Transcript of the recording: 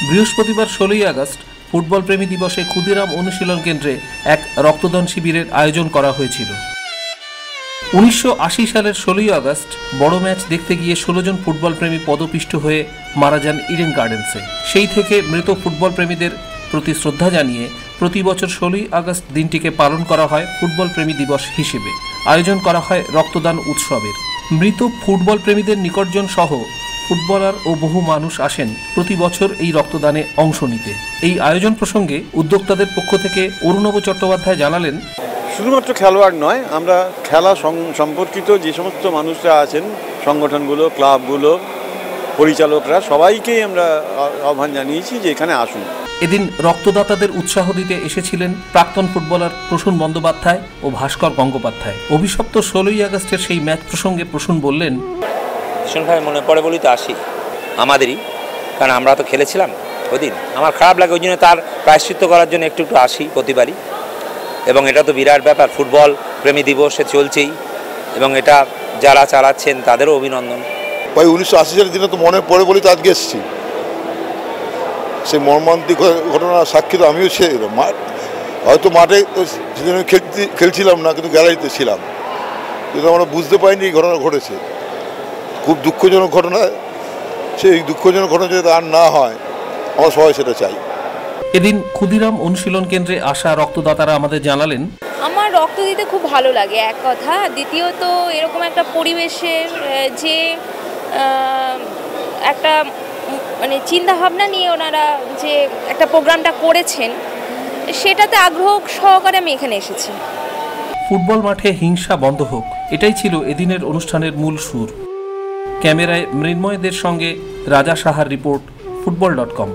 বৃহস্পতিবার 16ই August football প্রেমী দিবসে ক্ষুদিরাম অনুশীলন কেন্দ্রে এক রক্তদান শিবিরের আয়োজন করা হয়েছিল। 1980 সালের 16ই আগস্ট বড় ম্যাচ দেখতে গিয়ে 16 জন ফুটবল প্রেমী পদপিষ্ট হয়ে মারা যান ইডেন গার্ডেন্সে। সেই থেকে মৃত ফুটবল প্রেমীদের প্রতি শ্রদ্ধা জানিয়ে প্রতি বছর 16ই আগস্ট দিনটিকে পালন করা হয় ফুটবল প্রেমী দিবস হিসেবে। আয়োজন করা হয় রক্তদান উৎসবের। মৃত ফুটবল প্রেমীদের নিকটজন সহ ফুটবলার ও বহু মানুষ আসেন প্রতি বছর এই রক্তদানে অংশ নিতে। এই আয়োজন প্রসঙ্গে উদ্যোক্তাদের পক্ষ থেকে অরুণব চট্টোপাধ্যায় জানালেন, শুধুমাত্র খেলোয়াড় নয়, আমরা খেলা সম্পর্কিত যে সমস্ত মানুষরা আছেন, সংগঠনগুলো, ক্লাবগুলো, পরিচালকরা, সবাইকেই আমরা আহ্বান জানিয়েছি যে এখানে আসুন। এদিন রক্তদাতাদের উৎসাহ দিতে এসেছিলেন প্রাক্তন ফুটবলার প্রসূন বন্দ্যোপাধ্যায় ও ভাস্কর গঙ্গোপাধ্যায়। অভিশপ্ত 16ই আগস্টের সেই ম্যাচ প্রসঙ্গে প্রসূন বললেন, ভীষণভাবে মনে পড়ে বলেই তো আসি আমাদেরই, কারণ আমরা তো খেলেছিলাম ওই দিন। আমার খারাপ লাগে, ওই জন্য তার প্রায়শ্চিত্ত করার জন্য একটু আসি প্রতিবারই। এবং এটা তো বিরাট ব্যাপার, ফুটবল প্রেমী দিবসে চলছেই, এবং এটা যারা চালাচ্ছেন তাদেরও অভিনন্দন। ওই 1980 সালের দিনে তো মনে পড়ে বলেই তো আজকে এসেছি। সেই মর্মান্তিক ঘটনার সাক্ষী তো আমিও ছিলাম। হয়তো মাঠে তো সেদিন খেলছিলাম না, কিন্তু গ্যালারিতে ছিলাম, কিন্তু আমরা বুঝতে পারিনি এই ঘটনা ঘটেছে। খুব দুঃখজনক ঘটনা। সেই দুঃখজনক ঘটনা যদি আর না হয়, আমরা সবাই সেটা চাই। এদিন ক্ষুদিরাম অনুশীলন কেন্দ্রে আসা রক্তদাতারা আমাদের জানালেন, আমার রক্ত দিতে খুব ভালো লাগে এক কথা, দ্বিতীয়ত এরকম একটা পরিবেশের যে একটা মানে চিন্তাভাবনা নিয়ে ওনারা যে একটা প্রোগ্রামটা করেছেন, সেটাতে আগ্রহ সহকারে আমি এখানে এসেছি। ফুটবল মাঠে হিংসা বন্ধ হোক, এটাই ছিল এদিনের অনুষ্ঠানের মূল সুর। ক্যামেরায় মৃন্ময়দের সঙ্গে রাজা সাহার রিপোর্ট, football.com।